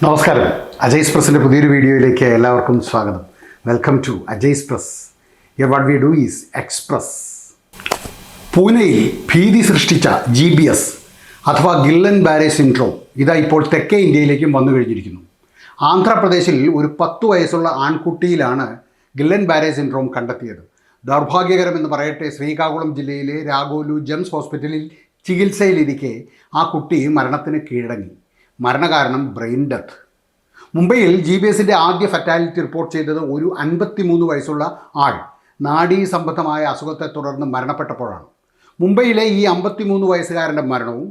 നമസ്കാരം. അജയ്സ് പ്രസിൻ്റെ പുതിയൊരു വീഡിയോയിലേക്ക് എല്ലാവർക്കും സ്വാഗതം. Welcome to Ajay's press. Here what we do is express. പൂനെയിൽ ഭീതി സൃഷ്ടിച്ച GBS അഥവാ ഗില്ലൻ ബാരെ സിൻഡ്രോം ഇതാ ഇപ്പോൾ തെക്കേ ഇന്ത്യയിലേക്കും വന്നു കഴിഞ്ഞിരിക്കുന്നു. ആന്ധ്രാപ്രദേശിൽ ഒരു 10 വയസ്സുള്ള ആൺകുട്ടിയിലാണ് ഗില്ലൻ ബാരെ സിൻഡ്രോം കണ്ടെത്തിയത്. ദൗർഭാഗ്യകരമെന്ന് പറയട്ടെ, ശ്രീകാകുളം ജില്ലയിലെ രാഗോലു ജെംസ് ഹോസ്പിറ്റലിൽ ചികിത്സയിലിരിക്കെ ആ കുട്ടി മരണത്തിന് കീഴടങ്ങി. മരണകാരണം ബ്രെയിൻ ഡെത്ത്. മുംബൈയിൽ GBSൻ്റെ ആദ്യ ഫറ്റാലിറ്റി റിപ്പോർട്ട് ചെയ്തത് ഒരു 53 വയസ്സുള്ള ആൾ നാഡീ സംബന്ധമായ അസുഖത്തെ തുടർന്ന് മരണപ്പെട്ടപ്പോഴാണ്. മുംബൈയിലെ ഈ 53 വയസ്സുകാരൻ്റെ മരണവും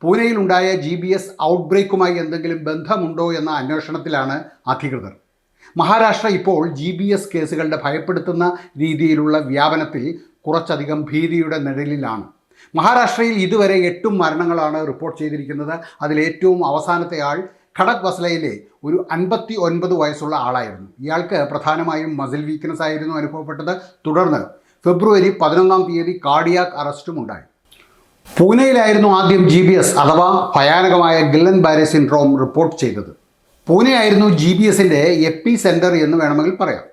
പൂനെയിലുണ്ടായ GBS ഔട്ട്ബ്രേക്കുമായി എന്തെങ്കിലും ബന്ധമുണ്ടോ എന്ന അന്വേഷണത്തിലാണ് അധികൃതർ. മഹാരാഷ്ട്ര ഇപ്പോൾ GBS കേസുകളുടെ ഭയപ്പെടുത്തുന്ന രീതിയിലുള്ള വ്യാപനത്തിൽ കുറച്ചധികം ഭീതിയുടെ നിഴലിലാണ്. മഹാരാഷ്ട്രയിൽ ഇതുവരെ 8 മരണങ്ങളാണ് റിപ്പോർട്ട് ചെയ്തിരിക്കുന്നത്. അതിലേറ്റവും അവസാനത്തെ ആൾ ഖടക് വസ്ലയിലെ ഒരു 59 വയസ്സുള്ള ആളായിരുന്നു. ഇയാൾക്ക് പ്രധാനമായും മസിൽ വീക്ക്നെസ് ആയിരുന്നു അനുഭവപ്പെട്ടത്. തുടർന്ന് ഫെബ്രുവരി 11-ാം തീയതി കാർഡിയാക് അറസ്റ്റും ഉണ്ടായി. പൂനെയിലായിരുന്നു ആദ്യം GBS അഥവാ ഭയാനകമായ ഗില്ലൻ ബാരെ സിൻഡ്രോം റിപ്പോർട്ട് ചെയ്തത്. പൂനെ ആയിരുന്നു GBSൻ്റെ എപ്പി സെൻറ്റർ എന്ന് വേണമെങ്കിൽ പറയാം.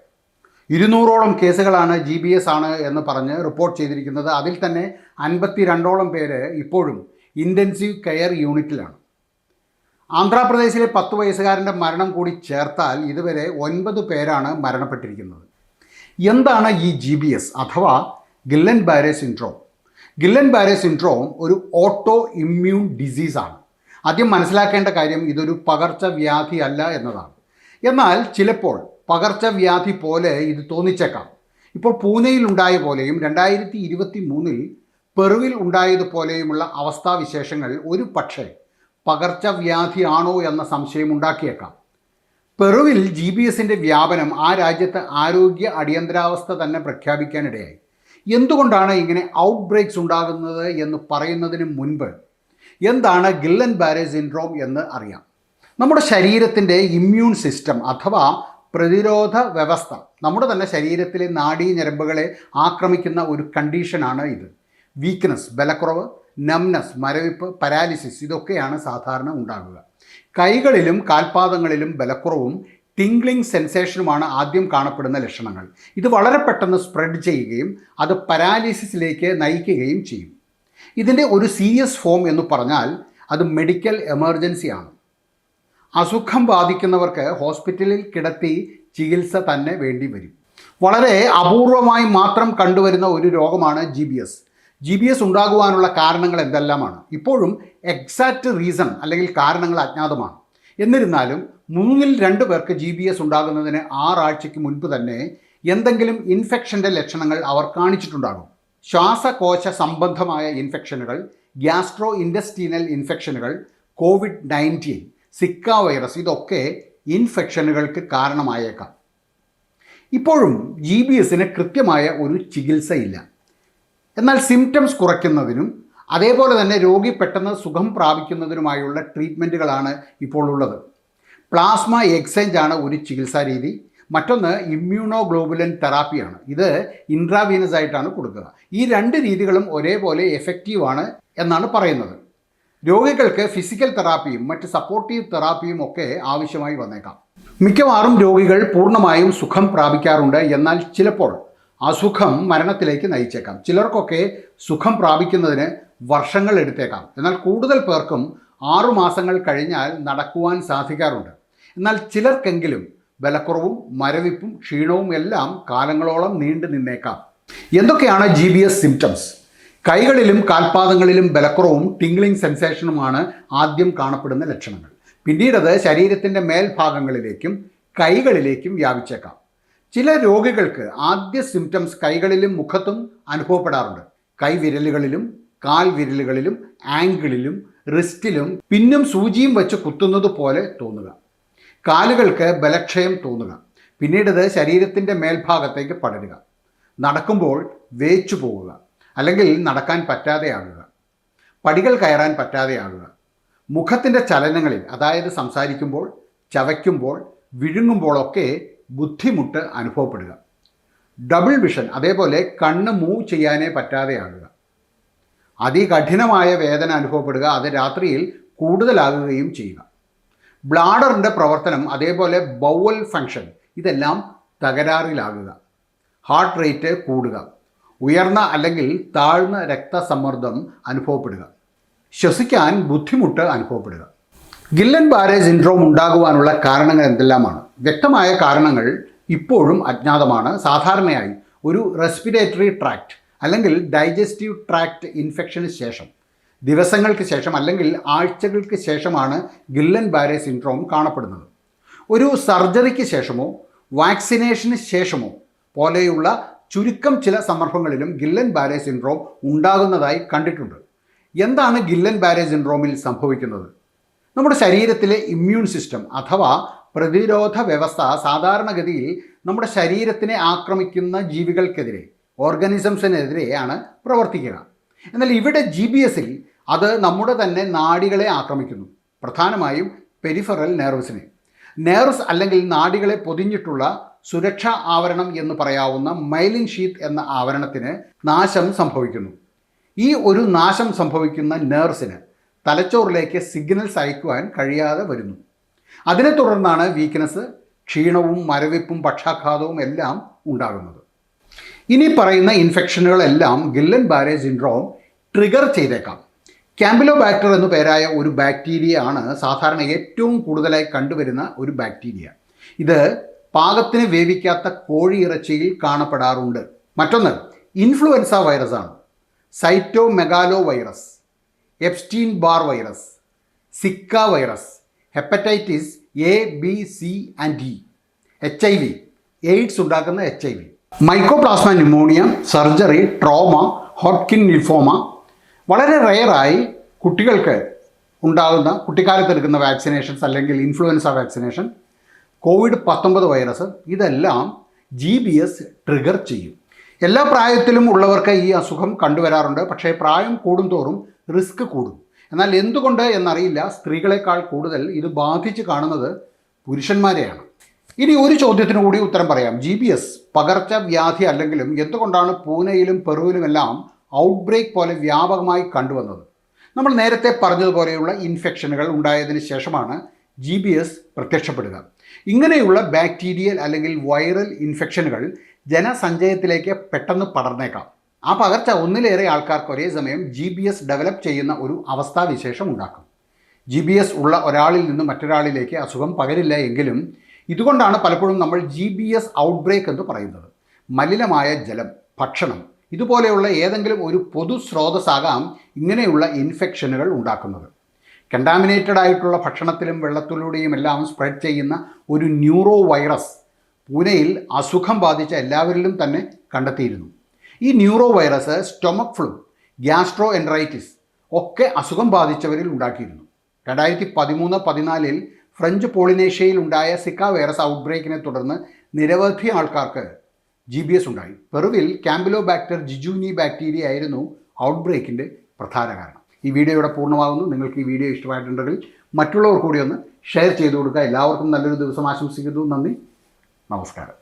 200ഓളം കേസുകളാണ് GBS ആണ് എന്ന് പറഞ്ഞ് റിപ്പോർട്ട് ചെയ്തിരിക്കുന്നത്. അതിൽ തന്നെ 52ഓളം പേര് ഇപ്പോഴും ഇൻറ്റൻസീവ് കെയർ യൂണിറ്റിലാണ്. ആന്ധ്രാപ്രദേശിലെ 10 വയസ്സുകാരൻ്റെ മരണം കൂടി ചേർത്താൽ ഇതുവരെ 9 പേരാണ് മരണപ്പെട്ടിരിക്കുന്നത്. എന്താണ് ഈ GBS അഥവാ Guillain Bare syndrome? Guillain Bare syndrome ഒരു ഓട്ടോ ഇമ്മ്യൂൺ ഡിസീസാണ്. ആദ്യം മനസ്സിലാക്കേണ്ട കാര്യം, ഇതൊരു പകർച്ചവ്യാധി അല്ല എന്നതാണ്. എന്നാൽ ചിലപ്പോൾ പകർച്ചവ്യാധി പോലെ ഇത് തോന്നിച്ചേക്കാം. ഇപ്പോൾ പൂനെയിൽ ഉണ്ടായ പോലെയും 2023-ൽ പെറുവിൽ ഉണ്ടായതുപോലെയുമുള്ള അവസ്ഥാവിശേഷങ്ങൾ ഒരു പക്ഷേ പകർച്ചവ്യാധിയാണോ എന്ന സംശയം ഉണ്ടാക്കിയേക്കാം. പെറുവിൽ GBSൻ്റെ വ്യാപനം ആ രാജ്യത്ത് ആരോഗ്യ അടിയന്തരാവസ്ഥ തന്നെ പ്രഖ്യാപിക്കാനിടയായി. എന്തുകൊണ്ടാണ് ഇങ്ങനെ ഔട്ട് ബ്രേക്സ് ഉണ്ടാകുന്നത് എന്ന് പറയുന്നതിന് മുൻപ് എന്താണ് ഗില്ലൻ ബാരെ സിൻഡ്രോം എന്ന് അറിയാം. നമ്മുടെ ശരീരത്തിൻ്റെ ഇമ്മ്യൂൺ സിസ്റ്റം അഥവാ പ്രതിരോധ വ്യവസ്ഥ, നമ്മുടെ തന്നെ ശരീരത്തിലെ നാഡീ ഞരമ്പുകളെ ആക്രമിക്കുന്ന ഒരു കണ്ടീഷനാണ് ഇത്. വീക്ക്നെസ്, ബലക്കുറവ്, നംനെസ്, മരവിപ്പ്, പാരാലിസിസ് ഇതൊക്കെയാണ് സാധാരണ ഉണ്ടാകുക. കൈകളിലും കാൽപാദങ്ങളിലും ബലക്കുറവും ടിംഗ്ലിംഗ് സെൻസേഷനുമാണ് ആദ്യം കാണപ്പെടുന്ന ലക്ഷണങ്ങൾ. ഇത് വളരെ പെട്ടെന്ന് സ്പ്രെഡ് ചെയ്യുകയും അത് പാരാലിസിസിലേക്ക് നയിക്കുകയും ചെയ്യും. ഇതിൻ്റെ ഒരു സീരിയസ് ഫോം എന്ന് പറഞ്ഞാൽ അത് മെഡിക്കൽ എമർജൻസിയാണ്. അസുഖം ബാധിക്കുന്നവർക്ക് ഹോസ്പിറ്റലിൽ കിടത്തി ചികിത്സ തന്നെ വേണ്ടി വരും. വളരെ അപൂർവമായി മാത്രം കണ്ടുവരുന്ന ഒരു രോഗമാണ് GBS ഉണ്ടാകുവാനുള്ള കാരണങ്ങൾ എന്തെല്ലാമാണ്? ഇപ്പോഴും എക്സാക്റ്റ് റീസൺ അല്ലെങ്കിൽ കാരണങ്ങൾ അജ്ഞാതമാണ്. എന്നിരുന്നാലും 3-2 പേർക്ക് GBS ഉണ്ടാകുന്നതിന് 6 ആഴ്ചയ്ക്ക് മുൻപ് തന്നെ എന്തെങ്കിലും ഇൻഫെക്ഷൻ്റെ ലക്ഷണങ്ങൾ അവർ കാണിച്ചിട്ടുണ്ടാകും. ശ്വാസകോശ സംബന്ധമായ ഇൻഫെക്ഷനുകൾ, ഗ്യാസ്ട്രോ ഇൻറ്റസ്റ്റീനൽ ഇൻഫെക്ഷനുകൾ, COVID-19, സിക്ക വൈറസ് ഇതൊക്കെ ഇൻഫെക്ഷനുകൾക്ക് കാരണമായേക്കാം. ഇപ്പോഴും GBSന് കൃത്യമായ ഒരു ചികിത്സയില്ല. എന്നാൽ സിംറ്റംസ് കുറയ്ക്കുന്നതിനും അതേപോലെ തന്നെ രോഗി പെട്ടെന്ന് സുഖം പ്രാപിക്കുന്നതിനുമായുള്ള ട്രീറ്റ്മെൻറ്റുകളാണ് ഇപ്പോൾ ഉള്ളത്. പ്ലാസ്മ എക്സ്ചേഞ്ച് ആണ് ഒരു ചികിത്സാ രീതി. മറ്റൊന്ന് ഇമ്മ്യൂണോഗ്ലോബുലിൻ തെറാപ്പിയാണ്. ഇത് ഇൻട്രാവീനസ് ആയിട്ടാണ് കൊടുക്കുക. ഈ 2 രീതികളും ഒരേപോലെ എഫക്റ്റീവാണ് എന്നാണ് പറയുന്നത്. രോഗികൾക്ക് ഫിസിക്കൽ തെറാപ്പിയും മറ്റ് സപ്പോർട്ടീവ് തെറാപ്പിയും ഒക്കെ ആവശ്യമായി വന്നേക്കാം. മിക്കവാറും രോഗികൾ പൂർണ്ണമായും സുഖം പ്രാപിക്കാറുണ്ട്. എന്നാൽ ചിലപ്പോൾ അസുഖം മരണത്തിലേക്ക് നയിച്ചേക്കാം. ചിലർക്കൊക്കെ സുഖം പ്രാപിക്കുന്നതിന് വർഷങ്ങൾ എടുത്തേക്കാം. എന്നാൽ കൂടുതൽ പേർക്കും 6 മാസങ്ങൾ കഴിഞ്ഞാൽ നടക്കുവാൻ സാധിക്കാറുണ്ട്. എന്നാൽ ചിലർക്കെങ്കിലും ബലക്കുറവും മരവിപ്പും ക്ഷീണവും എല്ലാം കാലങ്ങളോളം നീണ്ടു നിന്നേക്കാം. എന്തൊക്കെയാണ് GBS സിംറ്റംസ്? കൈകളിലും കാൽപാദങ്ങളിലും ബലക്കുറവും ടിംഗ്ലിംഗ് സെൻസേഷനുമാണ് ആദ്യം കാണപ്പെടുന്ന ലക്ഷണങ്ങൾ. പിന്നീടത് ശരീരത്തിൻ്റെ മേൽഭാഗങ്ങളിലേക്കും കൈകളിലേക്കും വ്യാപിച്ചേക്കാം. ചില രോഗികൾക്ക് ആദ്യ സിംറ്റംസ് കൈകളിലും മുഖത്തും അനുഭവപ്പെടാറുണ്ട്. കൈവിരലുകളിലും കാൽവിരലുകളിലും ആംഗിളിലും റിസ്റ്റിലും പിന്നും സൂചിയും വെച്ച് കുത്തുന്നത് പോലെ തോന്നുക. കാലുകൾക്ക് ബലക്ഷയം തോന്നുക. പിന്നീടത് ശരീരത്തിൻ്റെ മേൽഭാഗത്തേക്ക് പടരുക. നടക്കുമ്പോൾ വേച്ചു പോകുക അല്ലെങ്കിൽ നടക്കാൻ പറ്റാതെയാകുക. പടികൾ കയറാൻ പറ്റാതെയാകുക. മുഖത്തിൻ്റെ ചലനങ്ങളിൽ, അതായത് സംസാരിക്കുമ്പോൾ, ചവയ്ക്കുമ്പോൾ, വിഴുങ്ങുമ്പോഴൊക്കെ ബുദ്ധിമുട്ട് അനുഭവപ്പെടുക. ഡബിൾ വിഷൻ, അതേപോലെ കണ്ണ് മൂവ് ചെയ്യാനേ പറ്റാതെയാകുക. അതികഠിനമായ വേദന അനുഭവപ്പെടുക, അത് രാത്രിയിൽ കൂടുതലാകുകയും ചെയ്യുക. ബ്ലാഡറിൻ്റെ പ്രവർത്തനം, അതേപോലെ ബൗവൽ ഫങ്ഷൻ ഇതെല്ലാം തകരാറിലാകുക, ഹാർട്ട് റേറ്റ് കൂടുക, ഉയർന്ന അല്ലെങ്കിൽ താഴ്ന്ന രക്തസമ്മർദ്ദം അനുഭവപ്പെടുക, ശ്വസിക്കാൻ ബുദ്ധിമുട്ട് അനുഭവപ്പെടുക. ഗില്ലൻ ബാരെ സിൻഡ്രോം ഉണ്ടാകുവാനുള്ള കാരണങ്ങൾ എന്തെല്ലാമാണ്? വ്യക്തമായ കാരണങ്ങൾ ഇപ്പോഴും അജ്ഞാതമാണ്. സാധാരണയായി ഒരു റെസ്പിറേറ്ററി ട്രാക്റ്റ് അല്ലെങ്കിൽ ഡൈജസ്റ്റീവ് ട്രാക്റ്റ് ഇൻഫെക്ഷന് ശേഷം, ദിവസങ്ങൾക്ക് ശേഷം അല്ലെങ്കിൽ ആഴ്ചകൾക്ക് ശേഷമാണ് ഗില്ലൻ ബാരെ സിൻഡ്രോം കാണപ്പെടുന്നത്. ഒരു സർജറിക്ക് ശേഷമോ വാക്സിനേഷന് ശേഷമോ പോലെയുള്ള ചുരുക്കം ചില സന്ദർഭങ്ങളിലും ഗില്ലൻ ബാരെ സിൻഡ്രോം ഉണ്ടാകുന്നതായി കണ്ടിട്ടുണ്ട്. എന്താണ് ഗില്ലൻ ബാരെ സിൻഡ്രോമിൽ സംഭവിക്കുന്നത്? നമ്മുടെ ശരീരത്തിലെ ഇമ്മ്യൂൺ സിസ്റ്റം അഥവാ പ്രതിരോധ വ്യവസ്ഥ സാധാരണഗതിയിൽ നമ്മുടെ ശരീരത്തിനെ ആക്രമിക്കുന്ന ജീവികൾക്കെതിരെ, ഓർഗാനിസംസിനെതിരെയാണ് പ്രവർത്തിക്കുക. എന്നാൽ ഇവിടെ GBSൽ അത് നമ്മുടെ തന്നെ നാഡികളെ ആക്രമിക്കുന്നു, പ്രധാനമായും പെരിഫറൽ നെർവ്സിനെ. നെർവ്സ് അല്ലെങ്കിൽ നാഡികളെ പൊതിഞ്ഞിട്ടുള്ള സുരക്ഷാ ആവരണം എന്ന് പറയാവുന്ന മൈലിൻ ഷീത്ത് എന്ന ആവരണത്തിന് നാശം സംഭവിക്കുന്നു. ഈ ഒരു നാശം സംഭവിക്കുന്ന നെർവ്സിന് തലച്ചോറിലേക്ക് സിഗ്നൽസ് അയക്കുവാൻ കഴിയാതെ വരുന്നു. അതിനെ തുടർന്നാണ് വീക്ക്നെസ്, ക്ഷീണവും മരവിപ്പും പക്ഷാഘാതവും എല്ലാം ഉണ്ടാകുന്നത്. ഇനി പറയുന്ന ഇൻഫെക്ഷനുകളെല്ലാം ഗില്ലൻ ബാരെ സിൻഡ്രോം ട്രിഗർ ചെയ്തേക്കാം. ക്യാമ്പിലോബാക്ടർ എന്നു പേരായ ഒരു ബാക്ടീരിയ ആണ് സാധാരണ ഏറ്റവും കൂടുതലായി കണ്ടുവരുന്ന ഒരു ബാക്ടീരിയ. ഇത് പാകത്തിന് വേവിക്കാത്ത കോഴിയിറച്ചിയിൽ കാണപ്പെടാറുണ്ട്. മറ്റൊന്ന് ഇൻഫ്ലുവൻസ വൈറസ് ആണ്. Cytomegalo virus, Epstein Barr virus, Zika virus, hepatitis A, B, C and D, HIV, AIDS ഉണ്ടാക്കുന്ന HIV, mycoplasma pneumonia, surgery, trauma, Hodgkin lymphoma. വളരെ റെയറായി കുട്ടികൾക്ക് ഉണ്ടാകുന്ന, കുട്ടിക്കാലത്ത് എടുക്കുന്ന വാക്സിനേഷൻസ് അല്ലെങ്കിൽ ഇൻഫ്ലുവൻസ വാക്സിനേഷൻ, COVID-19 വൈറസ്, ഇതെല്ലാം GBS ട്രിഗർ ചെയ്യും. എല്ലാ പ്രായത്തിലും ഉള്ളവർക്ക് ഈ അസുഖം കണ്ടുവരാറുണ്ട്. പക്ഷേ പ്രായം കൂടുന്തോറും റിസ്ക് കൂടും. എന്നാൽ എന്തുകൊണ്ട് എന്നറിയില്ല, സ്ത്രീകളെക്കാൾ കൂടുതൽ ഇത് ബാധിച്ച് കാണുന്നത് പുരുഷന്മാരെയാണ്. ഇനി ഒരു ചോദ്യത്തിന് കൂടി ഉത്തരം പറയാം. GBS പകർച്ചവ്യാധി അല്ലെങ്കിലും എന്തുകൊണ്ടാണ് പൂനെയിലും പെറുവിലുമെല്ലാം ഔട്ട്ബ്രേക്ക് പോലെ വ്യാപകമായി കണ്ടുവന്നത്? നമ്മൾ നേരത്തെ പറഞ്ഞതുപോലെയുള്ള ഇൻഫെക്ഷനുകൾ ഉണ്ടായതിനു ശേഷമാണ് GBS പ്രത്യക്ഷപ്പെടുക. ഇങ്ങനെയുള്ള ബാക്ടീരിയൽ അല്ലെങ്കിൽ വൈറൽ ഇൻഫെക്ഷനുകൾ ജനസഞ്ചയത്തിലേക്ക് പെട്ടെന്ന് പടർന്നേക്കാം. ആ പകർച്ച ഒന്നിലേറെ ആൾക്കാർക്ക് ഒരേ സമയം GBS ഡെവലപ്പ് ചെയ്യുന്ന ഒരു അവസ്ഥാവിശേഷം ഉണ്ടാക്കും. GBS ഉള്ള ഒരാളിൽ നിന്ന് മറ്റൊരാളിലേക്ക് അസുഖം പകരില്ല എങ്കിലും ഇതുകൊണ്ടാണ് പലപ്പോഴും നമ്മൾ GBS ഔട്ട്ബ്രേക്ക് എന്ന് പറയുന്നത്. മലിനമായ ജലം, ഭക്ഷണം ഇതുപോലെയുള്ള ഏതെങ്കിലും ഒരു പൊതു സ്രോതസ്സാകാം ഇങ്ങനെയുള്ള ഇൻഫെക്ഷനുകൾ ഉണ്ടാക്കുന്നത്. കണ്ടാമിനേറ്റഡ് ആയിട്ടുള്ള ഭക്ഷണത്തിലും വെള്ളത്തിലൂടെയും എല്ലാം സ്പ്രെഡ് ചെയ്യുന്ന ഒരു ന്യൂറോ വൈറസ് പൂനെയിൽ അസുഖം ബാധിച്ച എല്ലാവരിലും തന്നെ കണ്ടെത്തിയിരുന്നു. ഈ neuro virus stomach flu, gastroenteritis ഒക്കെ അസുഖം ബാധിച്ചവരിൽ ഉണ്ടാക്കിയിരുന്നു. 2013-14 ഫ്രഞ്ച് പോളിനേഷ്യയിൽ ഉണ്ടായ സിക്ക വൈറസ് ഔട്ട്ബ്രേക്കിനെ തുടർന്ന് നിരവധി ആൾക്കാർക്ക് GBS ഉണ്ടായി. പെറുവിൽ ക്യാമ്പിലോബാക്ടർ ജിജൂനി ബാക്ടീരിയ ആയിരുന്നു ഔട്ട്ബ്രേക്കിൻ്റെ പ്രധാന കാരണം. ഈ വീഡിയോ ഇവിടെ പൂർണ്ണമാകുന്നു. നിങ്ങൾക്ക് ഈ വീഡിയോ ഇഷ്ടമായിട്ടുണ്ടെങ്കിൽ മറ്റുള്ളവർ കൂടി ഒന്ന് ഷെയർ ചെയ്തു കൊടുക്കുക. എല്ലാവർക്കും നല്ലൊരു ദിവസം ആശംസിക്കുന്നു. നന്ദി, നമസ്കാരം.